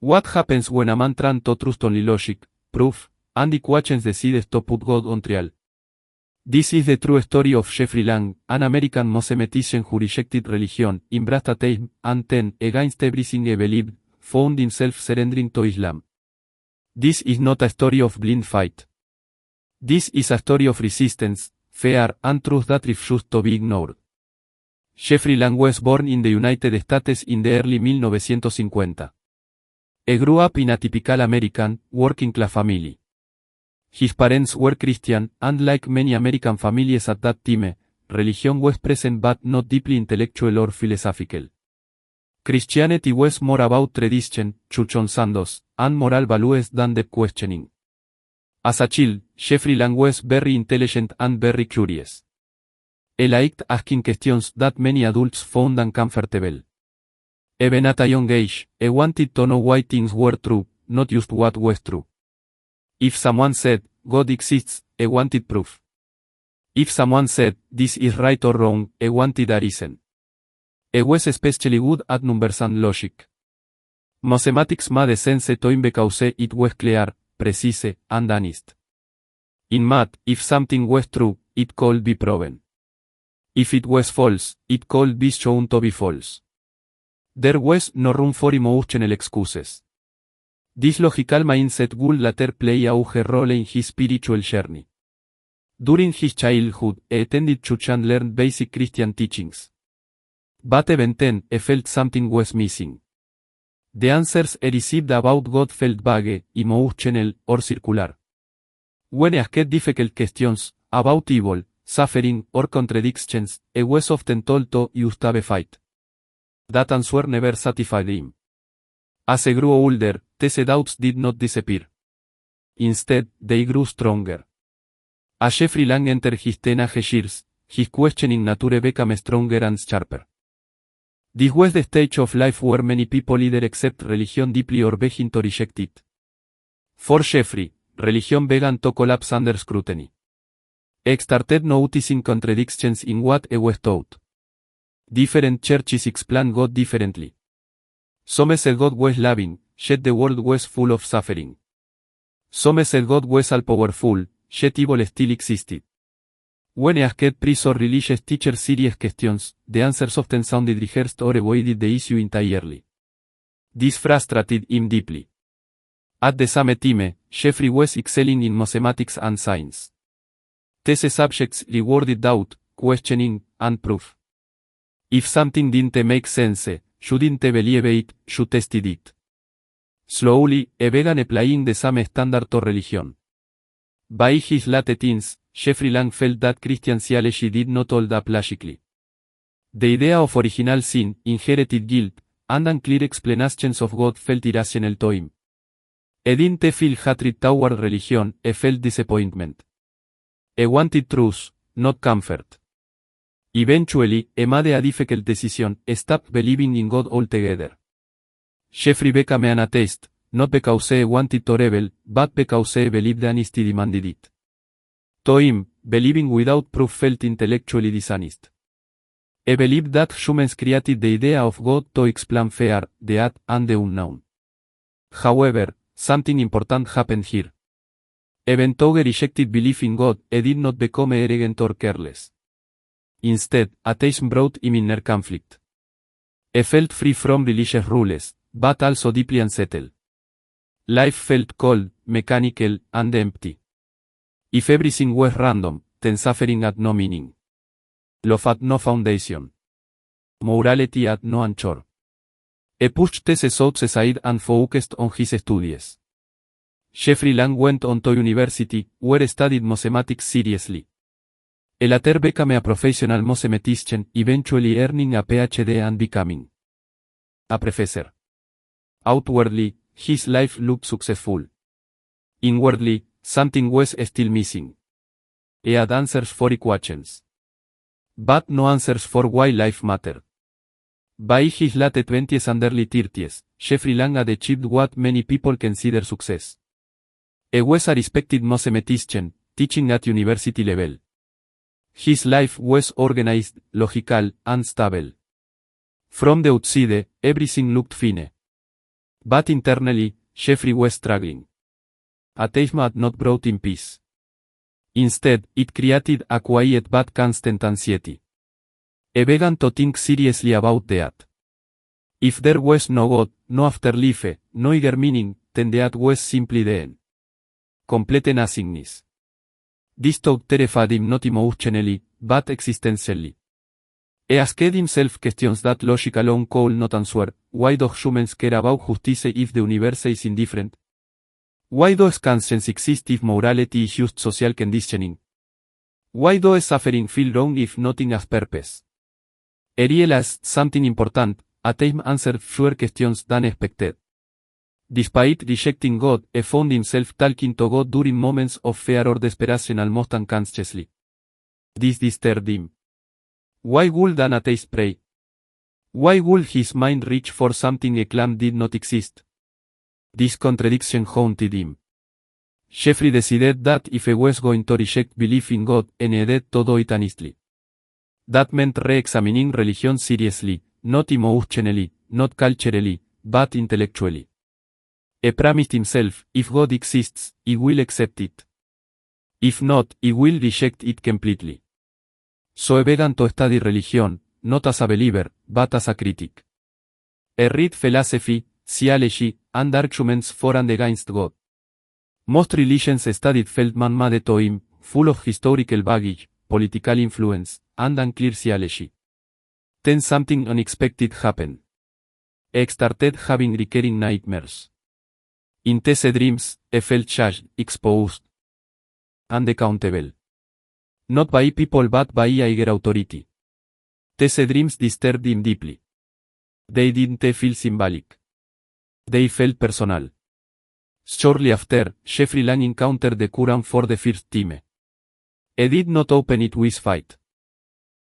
What happens when a man tries to trust only logic, proof, and equations decides to put God on trial? This is the true story of Jeffrey Lang, an American mathematician who rejected religion, embraced atheism, and then, against everything he believed, found himself surrendering to Islam. This is not a story of blind faith. This is a story of resistance, fear, and truth that refused to be ignored. Jeffrey Lang was born in the United States in the early 1950. He grew up in a typical American, working-class family. His parents were Christian, and like many American families at that time, religion was present but not deeply intellectual or philosophical. Christianity was more about tradition, church on Sundays, and moral values than deep questioning. As a child, Jeffrey Lang was very intelligent and very curious. He liked asking questions that many adults found uncomfortable. Even at a young age, he wanted to know why things were true, not just what was true. If someone said, God exists, he wanted proof. If someone said, this is right or wrong, he wanted a reason. He was especially good at numbers and logic. Mathematics made sense to him because it was clear, precise, and honest. In math, if something was true, it could be proven. If it was false, it could be shown to be false. There was no room for emotional excuses. This logical mindset would later play a huge role in his spiritual journey. During his childhood, he attended church and learned basic Christian teachings. But even then, he felt something was missing. The answers he received about God felt vague, emotional, or circular. When he asked difficult questions, about evil, suffering, or contradictions, he was often told to just have faith. That answer never satisfied him. As he grew older, these doubts did not disappear. Instead, they grew stronger. As Jeffrey Lang entered his teenage years, his questioning nature became stronger and sharper. This was the stage of life where many people either accept religion deeply or begin to reject it. For Jeffrey, religion began to collapse under scrutiny. He started noticing contradictions in what he was taught. Different churches explained God differently. Some said God was loving, yet the world was full of suffering. Some said God was all-powerful, yet evil still existed. When he asked priests or religious teachers serious questions, the answers often sounded rehearsed or avoided the issue entirely. This frustrated him deeply. At the same time, Jeffrey was excelling in mathematics and science. These subjects rewarded doubt, questioning, and proof. If something didn't make sense, you didn't believe it, you tested it. Slowly, he began applying the same standard to religion. By his late teens, Jeffrey Lang felt that Christian theology did not hold up logically. The idea of original sin, inherited guilt, and unclear explanations of God felt irrational to him. He didn't feel hatred toward religion, he felt disappointment. He wanted truth, not comfort. Eventually, he made a difficult decision, stopped believing in God altogether. Jeffrey became an atheist, not because he wanted to rebel, but because he believed honesty demanded it. To him, believing without proof felt intellectually dishonest. He believed that humans created the idea of God to explain fear, death, and the unknown. However, something important happened here. Even though he rejected belief in God, he did not become arrogant or careless. Instead, atheism brought him inner conflict. He felt free from religious rules, but also deeply unsettled. Life felt cold, mechanical, and empty. If everything was random, then suffering had no meaning. Love had no foundation. Morality had no anchor. He pushed these thoughts aside and focused on his studies. Jeffrey Lang went on to university, where he studied mathematics seriously. He later became a professional mathematician, eventually earning a PhD and becoming a professor. Outwardly, his life looked successful. Inwardly, something was still missing. He had answers for equations, but no answers for why life mattered. By his late 20s and early 30s, Jeffrey Lang had achieved what many people consider success. He was a respected mathematician, teaching at university level. His life was organized, logical, and stable. From the outside, everything looked fine. But internally, Jeffrey was struggling. Atheism had not brought him peace. Instead, it created a quiet but constant anxiety. He began to think seriously about that. If there was no God, no afterlife, no higher meaning, then that was simply the end. Complete nothingness. This thought terrified him not emotionally, but existentially. He asked himself questions that logic alone could not answer. Why do humans care about justice if the universe is indifferent? Why does conscience exist if morality is just social conditioning? Why does suffering feel wrong if nothing has purpose? He realized something important. Atheism answered fewer questions than expected. Despite rejecting God, he found himself talking to God during moments of fear or desperation almost unconsciously. This disturbed him. Why would an atheist pray? Why would his mind reach for something he claimed did not exist? This contradiction haunted him. Jeffrey decided that if he was going to reject belief in God, he needed to do it honestly. That meant re-examining religion seriously, not emotionally, not culturally, but intellectually. He promised himself, if God exists, he will accept it. If not, he will reject it completely. So he began to study religion, not as a believer, but as a critic. He read philosophy, theology, and arguments for and against God. Most religions studied felt man-made to him, full of historical baggage, political influence, and unclear theology. Then something unexpected happened. He started having recurring nightmares. In these dreams, he felt judged, exposed, and accountable. Not by people but by a higher authority. These dreams disturbed him deeply. They didn't feel symbolic. They felt personal. Shortly after, Jeffrey Lang encountered the Quran for the first time. He did not open it with faith.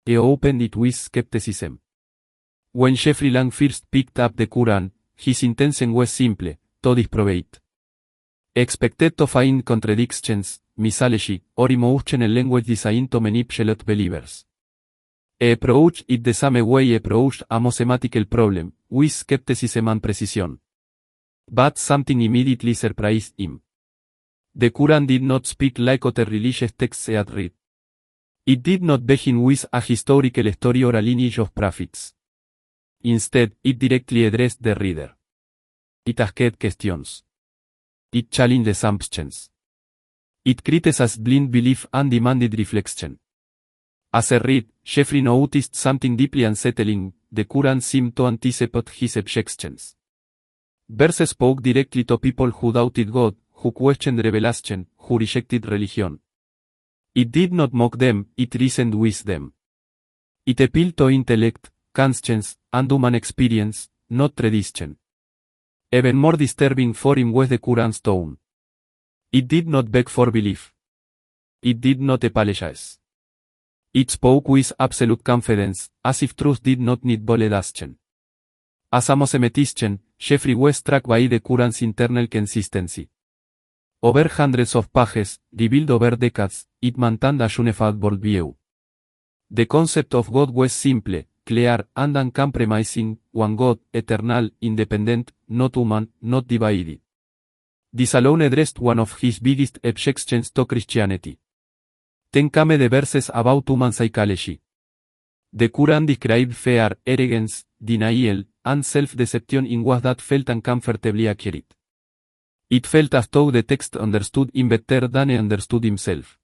He opened it with skepticism. When Jeffrey Lang first picked up the Quran, his intention was simple, to disprove it. He expected to find contradictions, mythology, or emotional language designed to manipulate believers. He approached it the same way he approached a mathematical problem, with skepticism and precision. But something immediately surprised him. The Quran did not speak like other religious texts he had read. It did not begin with a historical story or a lineage of prophets. Instead, it directly addressed the reader. It asked questions. It challenged assumptions. It criticized blind belief and demanded reflection. As he read, Jeffrey noticed something deeply unsettling. The Quran seemed to anticipate his objections. Verses spoke directly to people who doubted God, who questioned revelation, who rejected religion. It did not mock them, it reasoned with them. It appealed to intellect, conscience, and human experience, not tradition. Even more disturbing for him was the Quran's tone. It did not beg for belief. It did not apologize. It spoke with absolute confidence, as if truth did not need validation. As a mathematician, Jeffrey was struck by the Quran's internal consistency. Over hundreds of pages, revealed over decades, it maintained a unified worldview. The concept of God was simple, clear, and uncompromising: one God, eternal, independent, not human, not divided. This alone addressed one of his biggest objections to Christianity. Then came the verses about human psychology. The Quran described fear, arrogance, denial, and self-deception in ways that felt uncomfortably accurate. It felt as though the text understood him better than he understood himself.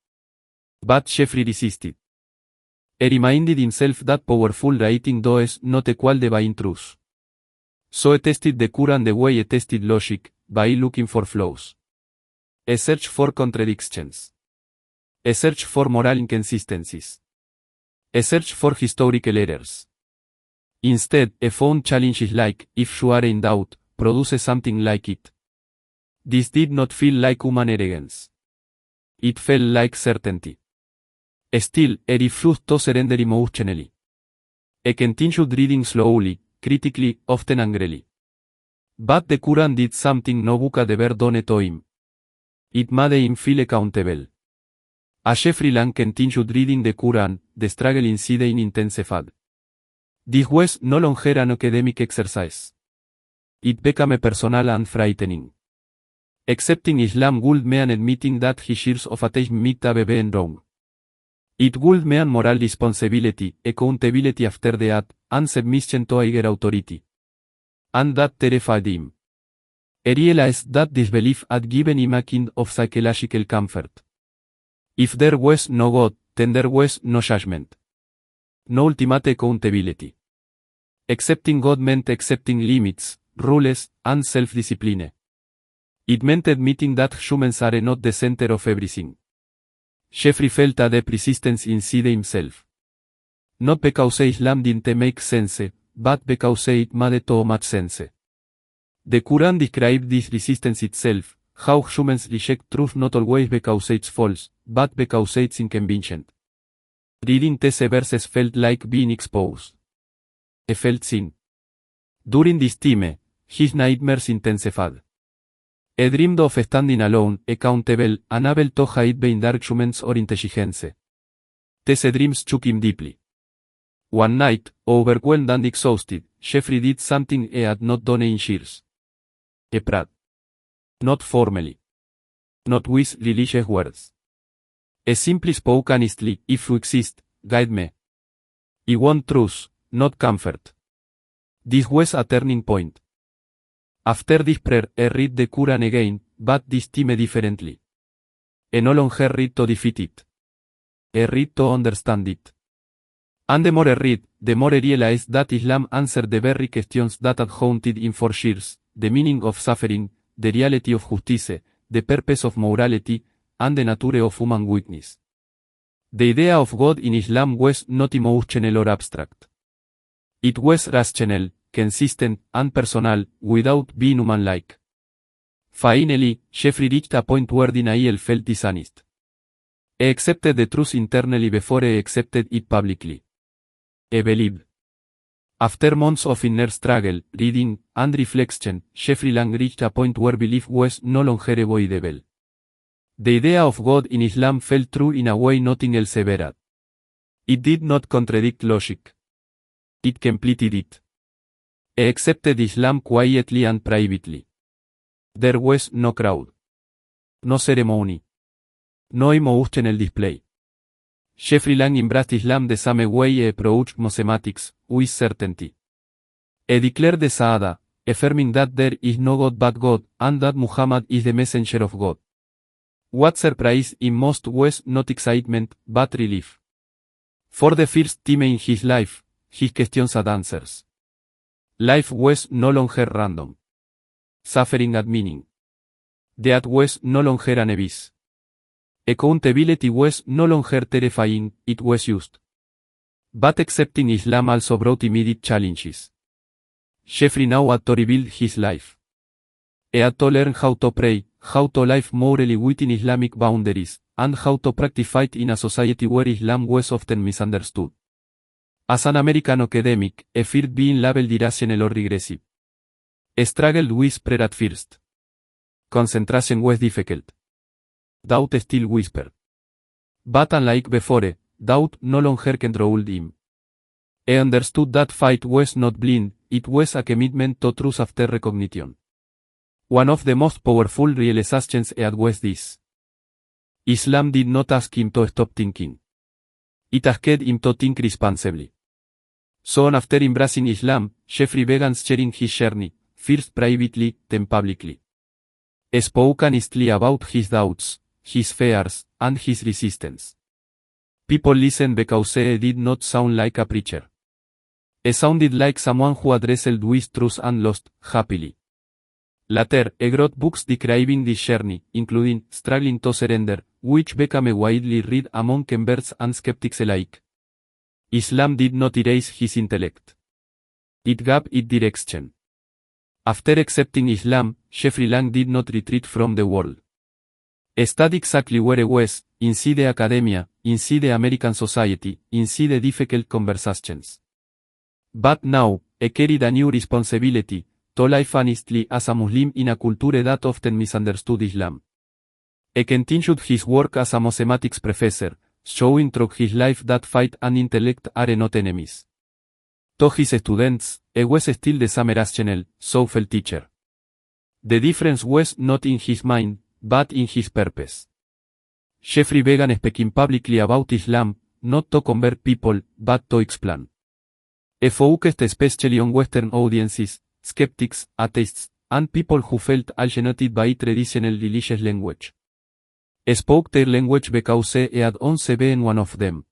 But Jeffrey resisted. He reminded himself that powerful writing does not equal divine truth. So he tested the Quran the way he tested logic, by looking for flaws. He searched for contradictions. He searched for moral inconsistencies. He searched for historical errors. Instead, he found challenges like, if you are in doubt, produce something like it. This did not feel like human arrogance. It felt like certainty. Still, he refused to surrender emotionally. He continued reading slowly, critically, often angrily. But the Quran did something no book had ever done to him. It made him feel accountable. As Jeffrey Lang continued reading the Quran, the struggle inside him intensified. This was no longer an academic exercise. It became personal and frightening. Accepting Islam would mean admitting that his years of atheism might have been wrong. It would mean moral responsibility, accountability after death, and submission to higher authority. And that terrified him. He realized that this belief had given him a kind of psychological comfort. If there was no God, then there was no judgment. No ultimate accountability. Accepting God meant accepting limits, rules, and self-discipline. It meant admitting that humans are not the center of everything. Jeffrey felt a deep resistance inside himself. Not because Islam didn't make sense, but because it made too much sense. The Quran described this resistance itself, how humans reject truth not always because it's false, but because it's inconvenient. Reading these verses felt like being exposed. He felt seen. During this time, his nightmares intensified. He dreamed of standing alone, accountable, unable to hide behind arguments or intelligence. These dreams shook him deeply. One night, overwhelmed and exhausted, Jeffrey did something he had not done in years. He prayed. Not formally. Not with religious words. He simply spoke honestly, if you exist, guide me. I want truth, not comfort. This was a turning point. After this prayer, he read the Quran again, but this time differently. He no longer read to defeat it. He read to understand it. And the more he read, the more he realized that Islam answered the very questions that had haunted him for years: the meaning of suffering, the reality of justice, the purpose of morality, and the nature of human weakness. The idea of God in Islam was not emotional or abstract. It was rational, consistent, and personal, without being human-like. Finally, Jeffrey reached a point where denial felt dishonest. He accepted the truth internally before he accepted it publicly. He believed. After months of inner struggle, reading, and reflection, Jeffrey Lang reached a point where belief was no longer avoidable. The idea of God in Islam felt true in a way nothing else ever had. It did not contradict logic. It completed it. He accepted Islam quietly and privately. There was no crowd. No ceremony. No emotional display. Jeffrey Lang embraced Islam the same way he approached mathematics, with certainty. He declared the Shahada, affirming that there is no God but God, and that Muhammad is the messenger of God. What surprised him most was not excitement, but relief. For the first time in his life, his questions had answers. Life was no longer random. Suffering had meaning. Death was no longer an abyss. Accountability was no longer terrifying, it was just. But accepting Islam also brought immediate challenges. Jeffrey now had to rebuild his life. He had to learn how to pray, how to live morally within Islamic boundaries, and how to practice faith in a society where Islam was often misunderstood. As an American academic, he feared being labeled irrational or regressive. He struggled with prayer at first. Concentration was difficult. Doubt still whispered. But unlike before, doubt no longer controlled him. He understood that faith was not blind, it was a commitment to truth after recognition. One of the most powerful realizations he had was this. Islam did not ask him to stop thinking. It asked him to think responsibly. Soon after embracing Islam, Jeffrey began sharing his journey, first privately, then publicly. He spoke honestly about his doubts, his fears, and his resistance. People listened because he did not sound like a preacher. He sounded like someone who had wrestled with truth and lost, happily. Later, he wrote books describing this journey, including Struggling to Surrender, which became widely read among converts and skeptics alike. Islam did not erase his intellect. It gave it direction. After accepting Islam, Jeffrey Lang did not retreat from the world. He stayed exactly where he was, inside the academia, inside the American society, inside the difficult conversations. But now, he carried a new responsibility, to live honestly as a Muslim in a culture that often misunderstood Islam. He continued his work as a mathematics professor, showing through his life that faith and intellect are not enemies. To his students, was still the same rational, soulful teacher. The difference was not in his mind, but in his purpose. Jeffrey began speaking publicly about Islam, not to convert people, but to explain. Focused especially on Western audiences, skeptics, atheists, and people who felt alienated by traditional religious language. Spoke their language because he had once been one of them.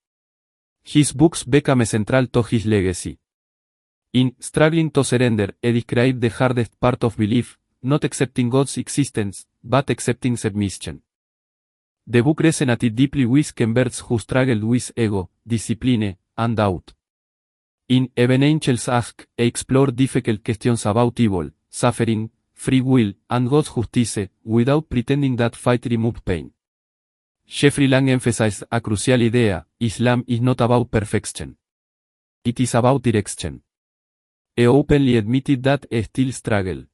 His books became central to his legacy. In Struggling to Surrender, he described the hardest part of belief, not accepting God's existence, but accepting submission. The book resonated deeply with converts who struggled with ego, discipline, and doubt. In Even Angels Ask, he explored difficult questions about evil, suffering, free will, and God's justice, without pretending that fight removed pain. Jeffrey Lang emphasized a crucial idea: Islam is not about perfection. It is about direction. He openly admitted that he still struggled.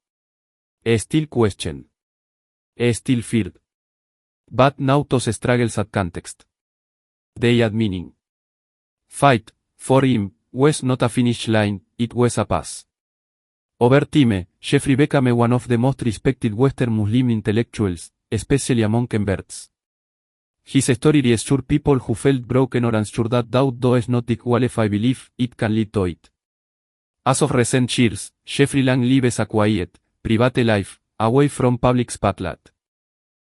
He still questioned. He still feared. But now those struggles had context. They had meaning. Fight, for him, was not a finish line, it was a path. Over time, Jeffrey became one of the most respected Western Muslim intellectuals, especially among converts. His story reassured people who felt broken or unsure that doubt does not disqualify belief, it can lead to it. As of recent years, Jeffrey Lang lives a quiet, private life, away from public spotlight.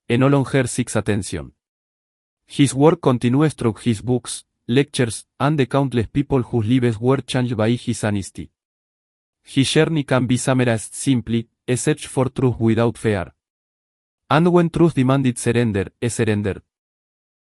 He no longer seeks attention. His work continues through his books, lectures, and the countless people whose lives were changed by his honesty. His journey can be summarized simply: a search for truth without fear. And when truth demanded surrender, he surrendered.